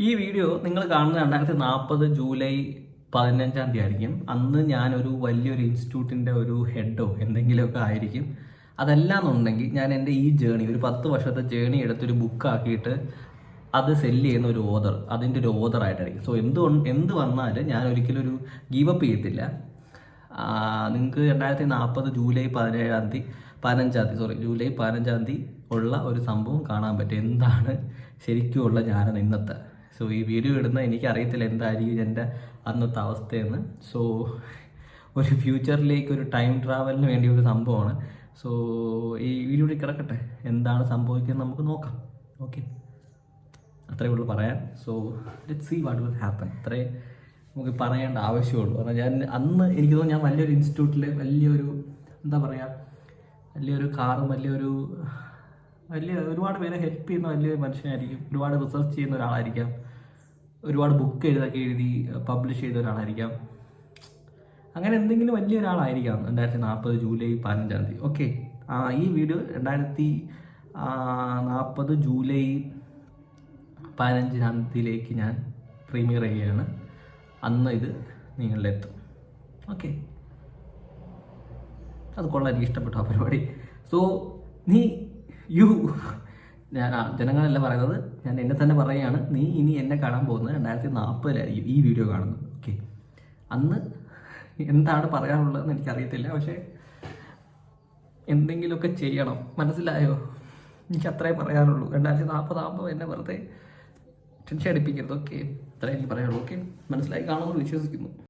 ഈ വീഡിയോ നിങ്ങൾ കാണുന്നത് 2040 ജൂലൈ 15 ആയിരിക്കും. അന്ന് ഞാനൊരു വലിയൊരു ഇൻസ്റ്റിറ്റ്യൂട്ടിൻ്റെ ഒരു ഹെഡോ എന്തെങ്കിലുമൊക്കെ ആയിരിക്കും. അതല്ലാന്നുണ്ടെങ്കിൽ ഞാൻ എൻ്റെ ഈ ജേണി ഒരു 10 വർഷത്തെ ജേണി എടുത്തൊരു ബുക്കാക്കിയിട്ട് അത് സെല്ല് ചെയ്യുന്ന ഒരു ഓതർ, അതിൻ്റെ ഒരു ഓതറായിട്ടായിരിക്കും. സോ എന്ത് വന്നാലും ഞാൻ ഒരിക്കലും ഒരു ഗീവപ്പ് ചെയ്യത്തില്ല. നിങ്ങൾക്ക് 2040 ജൂലൈ 15 ഉള്ള ഒരു സംഭവം കാണാൻ പറ്റും. എന്താണ് ശരിക്കുമുള്ള ഞാനെന്ന് ഇന്നത്തെ. സോ ഈ വീഡിയോ ഇടുന്ന എനിക്കറിയത്തില്ല എന്തായിരിക്കും എൻ്റെ അന്നത്തെ അവസ്ഥയെന്ന്. സോ ഒരു ഫ്യൂച്ചറിലേക്ക് ഒരു ടൈം ട്രാവലിന് വേണ്ടി ഒരു സംഭവമാണ്. സോ ഈ വീഡിയോയിൽ കിടക്കട്ടെ, എന്താണ് സംഭവിക്കുന്നത് നമുക്ക് നോക്കാം. ഓക്കെ, അത്രയേ ഉള്ളൂ പറയാൻ. So let's see what will happen. അത്രേ നമുക്ക് പറയേണ്ട ആവശ്യമുള്ളൂ. കാരണം ഞാൻ അന്ന് എനിക്ക് തോന്നുന്നു ഞാൻ വലിയൊരു ഇൻസ്റ്റിറ്റ്യൂട്ടിൽ വലിയൊരു എന്താ പറയുക, വലിയൊരു കാറും വലിയ ഒരുപാട് പേരെ ഹെൽപ്പ് ചെയ്യുന്ന വലിയൊരു മനുഷ്യനായിരിക്കും. ഒരുപാട് റിസർച്ച് ചെയ്യുന്ന ഒരാളായിരിക്കാം. ഒരുപാട് ബുക്ക് എഴുതി പബ്ലിഷ് ചെയ്ത ഒരാളായിരിക്കാം. അങ്ങനെ എന്തെങ്കിലും വലിയൊരാളായിരിക്കാം 2040 ജൂലൈ 15. ഓക്കെ, ഈ വീഡിയോ 2040 ജൂലൈ 15 ഞാൻ പ്രീമിയർ ചെയ്യുകയാണ്. അന്ന് ഇത് നിങ്ങളുടെ എത്തും. ഓക്കെ, അത് കൊള്ളാൻ എനിക്ക് ഇഷ്ടപ്പെട്ടു ആ പരിപാടി. സോ ഞാൻ ജനങ്ങളല്ല പറയുന്നത്, ഞാൻ എന്നെ തന്നെ പറയുകയാണ്. നീ ഇനി എന്നെ കാണാൻ പോകുന്നത് 2040 ഈ വീഡിയോ കാണുന്നത്. ഓക്കെ, അന്ന് എന്താണ് പറയാനുള്ളതെന്ന് എനിക്കറിയത്തില്ല, പക്ഷേ എന്തെങ്കിലുമൊക്കെ ചെയ്യണം. മനസ്സിലായോ? എനിക്ക് അത്രേ പറയാനുള്ളൂ. 2040 എന്നെ വെറുതെ ടെൻഷൻ അടിപ്പിക്കരുത്. ഓക്കെ, അത്രേ എനിക്ക് പറയാനുള്ളൂ. ഓക്കെ, മനസ്സിലായി കാണുമെന്ന് വിശ്വസിക്കുന്നു.